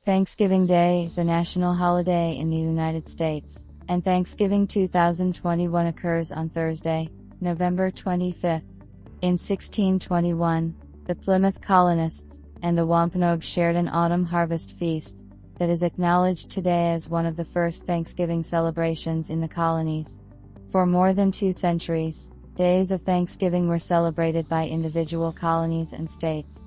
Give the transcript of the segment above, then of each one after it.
Thanksgiving Day is a national holiday in the United States, and Thanksgiving 2021 occurs on Thursday, November 25th. In 1621, the Plymouth colonists and the Wampanoag shared an autumn harvest feast that is acknowledged today as one of the first Thanksgiving celebrations in the colonies. For more than 2 centuries, days of Thanksgiving were celebrated by individual colonies and states.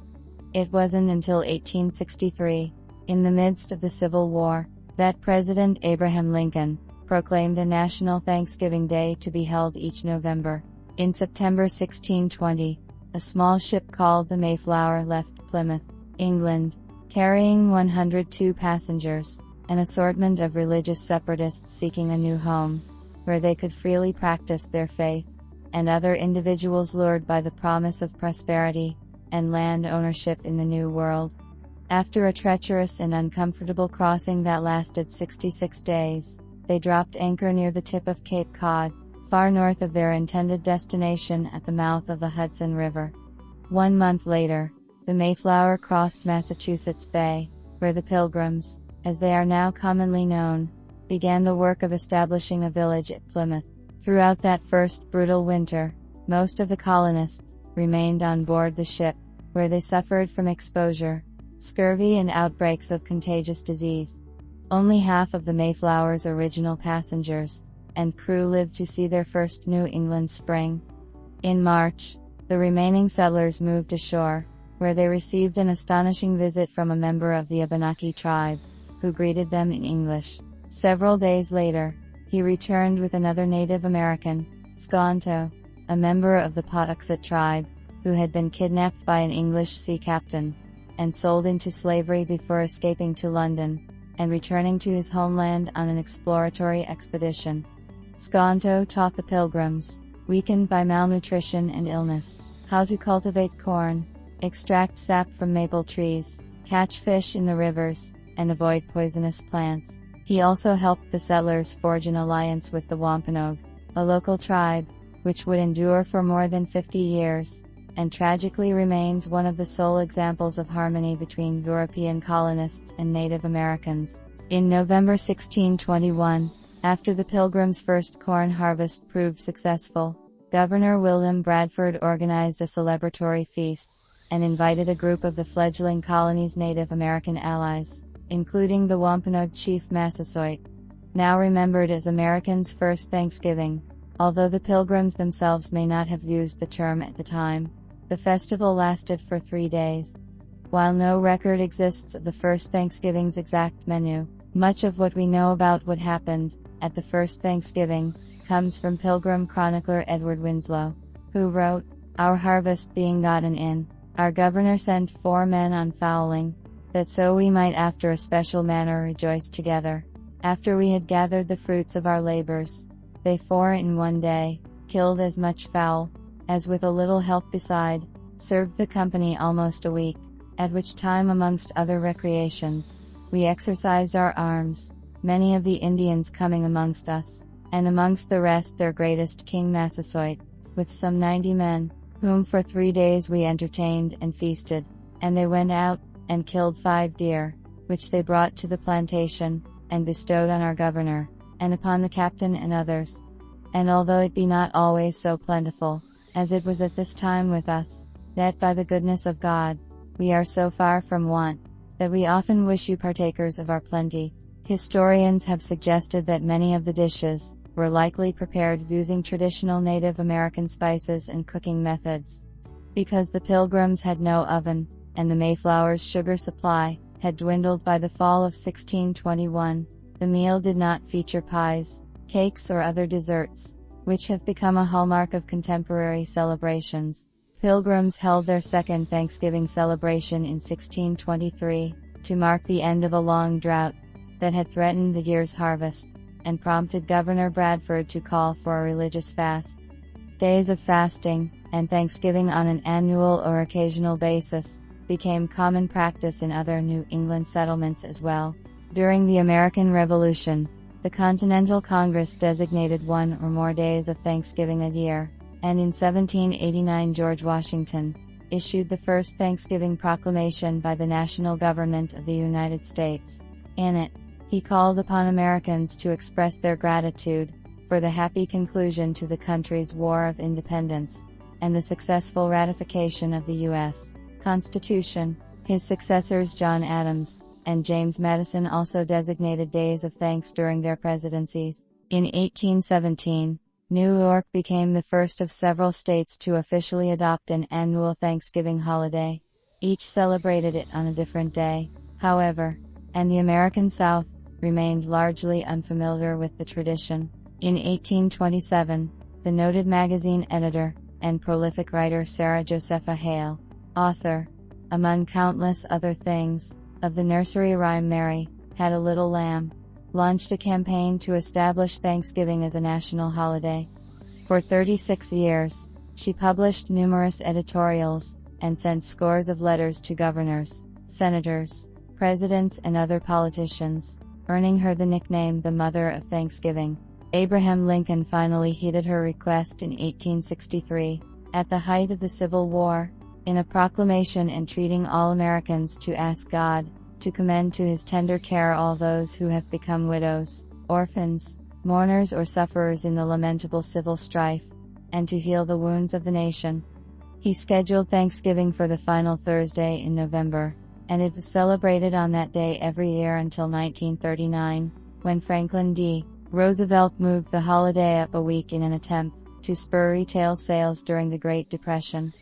It wasn't until 1863, in the midst of the Civil War, that President Abraham Lincoln proclaimed a national Thanksgiving Day to be held each November. In September 1620, a small ship called the Mayflower left Plymouth, England, carrying 102 passengers, an assortment of religious separatists seeking a new home, where they could freely practice their faith, and other individuals lured by the promise of prosperity and land ownership in the New World. After a treacherous and uncomfortable crossing that lasted 66 days, they dropped anchor near the tip of Cape Cod, far north of their intended destination at the mouth of the Hudson River. 1 month later, the Mayflower crossed Massachusetts Bay, where the Pilgrims, as they are now commonly known, began the work of establishing a village at Plymouth. Throughout that first brutal winter, most of the colonists remained on board the ship, where they suffered from exposure, scurvy and outbreaks of contagious disease. Only half of the Mayflower's original passengers and crew lived to see their first New England spring. In March, the remaining settlers moved ashore, where they received an astonishing visit from a member of the Abenaki tribe, who greeted them in English. Several days later, he returned with another Native American, Skonto, a member of the Patuxet tribe, who had been kidnapped by an English sea captain and sold into slavery before escaping to London and returning to his homeland on an exploratory expedition. Skonto taught the Pilgrims, weakened by malnutrition and illness, how to cultivate corn, extract sap from maple trees, catch fish in the rivers, and avoid poisonous plants. He also helped the settlers forge an alliance with the Wampanoag, a local tribe, which would endure for more than 50 years, and tragically remains one of the sole examples of harmony between European colonists and Native Americans. In November 1621, after the Pilgrims' first corn harvest proved successful, Governor William Bradford organized a celebratory feast, and invited a group of the fledgling colony's Native American allies, including the Wampanoag chief Massasoit, now remembered as Americans' first Thanksgiving. Although the Pilgrims themselves may not have used the term at the time, the festival lasted for 3 days. While no record exists of the first Thanksgiving's exact menu, much of what we know about what happened at the first Thanksgiving comes from Pilgrim chronicler Edward Winslow, who wrote, "Our harvest being gotten in, our governor sent 4 men on fowling, that so we might after a special manner rejoice together. After we had gathered the fruits of our labors, they 4 in one day killed as much fowl, as with a little help beside, served the company almost a week, at which time amongst other recreations, we exercised our arms, many of the Indians coming amongst us, and amongst the rest their greatest King Massasoit, with some 90 men, whom for 3 days we entertained and feasted, and they went out, and killed 5 deer, which they brought to the plantation, and bestowed on our governor, and upon the captain and others. And although it be not always so plentiful, as it was at this time with us, yet by the goodness of God, we are so far from want, that we often wish you partakers of our plenty." Historians have suggested that many of the dishes were likely prepared using traditional Native American spices and cooking methods. Because the Pilgrims had no oven, and the Mayflower's sugar supply had dwindled by the fall of 1621, the meal did not feature pies, cakes or other desserts, which have become a hallmark of contemporary celebrations. Pilgrims held their second Thanksgiving celebration in 1623, to mark the end of a long drought that had threatened the year's harvest, and prompted Governor Bradford to call for a religious fast. Days of fasting, and Thanksgiving on an annual or occasional basis, became common practice in other New England settlements as well. During the American Revolution, the Continental Congress designated 1 or more days of Thanksgiving a year, and in 1789 George Washington issued the first Thanksgiving proclamation by the national government of the United States. In it, he called upon Americans to express their gratitude for the happy conclusion to the country's War of Independence and the successful ratification of the U.S. Constitution. His successors John Adams and James Madison also designated days of thanks during their presidencies. In 1817, New York became the first of several states to officially adopt an annual Thanksgiving holiday. Each celebrated it on a different day, however, and the American South remained largely unfamiliar with the tradition. In 1827, the noted magazine editor and prolific writer Sarah Josepha Hale, author, among countless other things, of the nursery rhyme Mary Had a Little Lamb, launched a campaign to establish Thanksgiving as a national holiday. For 36 years, she published numerous editorials and sent scores of letters to governors, senators, presidents and other politicians, earning her the nickname the Mother of Thanksgiving. Abraham Lincoln finally heeded her request in 1863, at the height of the Civil War, in a proclamation entreating all Americans to ask God to commend to his tender care all those who have become widows, orphans, mourners or sufferers in the lamentable civil strife, and to heal the wounds of the nation. He scheduled Thanksgiving for the final Thursday in November, and it was celebrated on that day every year until 1939, when Franklin D. Roosevelt moved the holiday up a week in an attempt to spur retail sales during the Great Depression.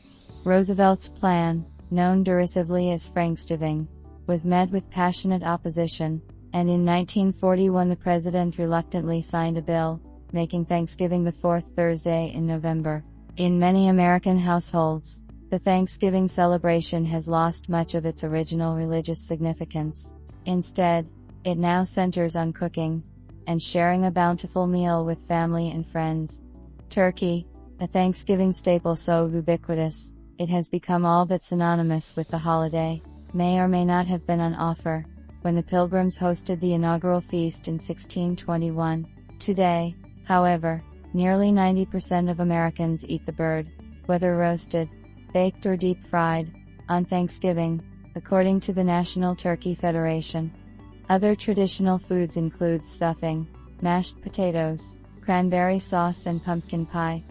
Roosevelt's plan, known derisively as Franksgiving, was met with passionate opposition, and in 1941 the president reluctantly signed a bill, making Thanksgiving the fourth Thursday in November. In many American households, the Thanksgiving celebration has lost much of its original religious significance. Instead, it now centers on cooking and sharing a bountiful meal with family and friends. Turkey, a Thanksgiving staple so ubiquitous, it has become all but synonymous with the holiday, may or may not have been on offer when the Pilgrims hosted the inaugural feast in 1621. Today, however, nearly 90% of Americans eat the bird, whether roasted, baked or deep-fried, on Thanksgiving, according to the National Turkey Federation. Other traditional foods include stuffing, mashed potatoes, cranberry sauce and pumpkin pie.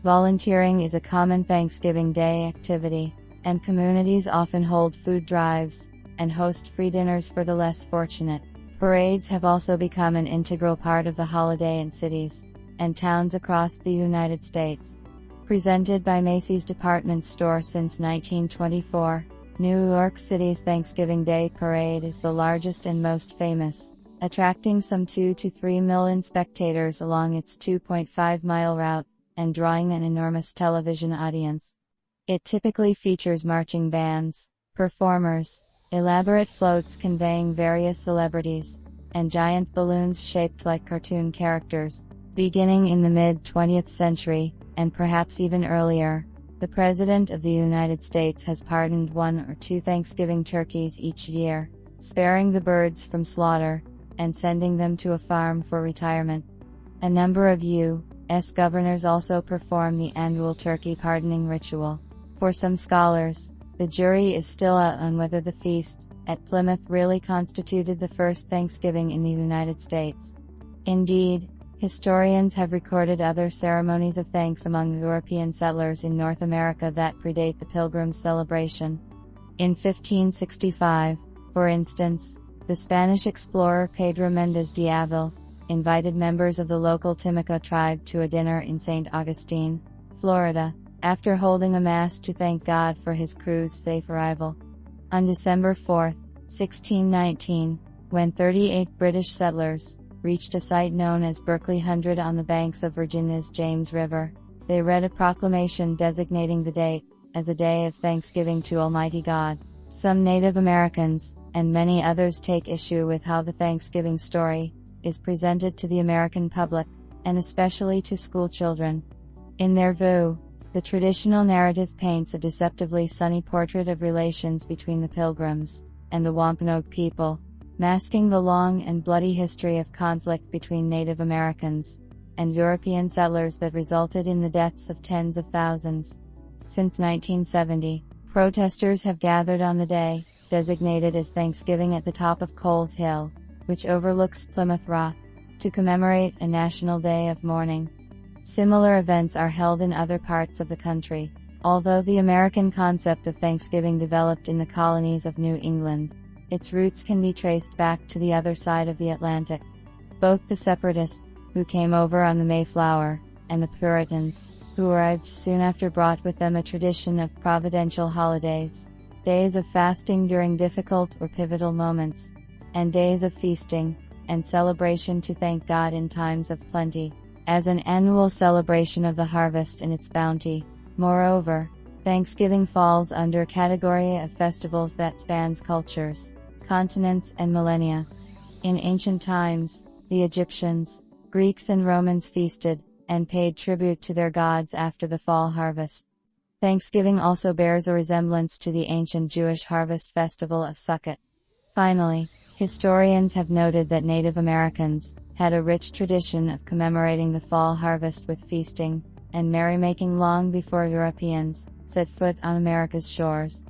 Volunteering is a common Thanksgiving Day activity, and communities often hold food drives and host free dinners for the less fortunate. Parades have also become an integral part of the holiday in cities and towns across the United States. Presented by Macy's department store since 1924, New York City's Thanksgiving Day Parade is the largest and most famous, attracting some 2 to 3 million spectators along its 2.5-mile route, and drawing an enormous television audience. It typically features marching bands, performers, elaborate floats conveying various celebrities, and giant balloons shaped like cartoon characters. Beginning in the mid-20th century, and perhaps even earlier, the President of the United States has pardoned 1 or 2 Thanksgiving turkeys each year, sparing the birds from slaughter, and sending them to a farm for retirement. A number of U.S. governors also perform the annual turkey pardoning ritual. For some scholars, the jury is still out on whether the feast at Plymouth really constituted the first Thanksgiving in the United States. Indeed, historians have recorded other ceremonies of thanks among European settlers in North America that predate the Pilgrims' celebration. In 1565, for instance, the Spanish explorer Pedro Méndez de Avil invited members of the local Timucua tribe to a dinner in St. Augustine, Florida, after holding a mass to thank God for his crew's safe arrival. On December 4, 1619, when 38 British settlers reached a site known as Berkeley Hundred on the banks of Virginia's James River, they read a proclamation designating the date as a day of thanksgiving to Almighty God. Some Native Americans, and many others, take issue with how the Thanksgiving story is presented to the American public, and especially to school children. In their view, the traditional narrative paints a deceptively sunny portrait of relations between the Pilgrims and the Wampanoag people, masking the long and bloody history of conflict between Native Americans and European settlers that resulted in the deaths of tens of thousands. Since 1970, Protesters have gathered on the day, designated as Thanksgiving at the top of Coles Hill, which overlooks Plymouth Rock, to commemorate a national day of mourning. Similar events are held in other parts of the country, although the American concept of Thanksgiving developed in the colonies of New England. Its roots can be traced back to the other side of the Atlantic. Both the separatists, who came over on the Mayflower, and the Puritans, who arrived soon after, brought with them a tradition of providential holidays, days of fasting during difficult or pivotal moments, and days of feasting and celebration to thank God in times of plenty, as an annual celebration of the harvest and its bounty. Moreover, Thanksgiving falls under a category of festivals that spans cultures, continents, and millennia. In ancient times, the Egyptians, Greeks, and Romans feasted and paid tribute to their gods after the fall harvest. Thanksgiving also bears a resemblance to the ancient Jewish harvest festival of Sukkot. Finally, historians have noted that Native Americans had a rich tradition of commemorating the fall harvest with feasting and merrymaking long before Europeans set foot on America's shores.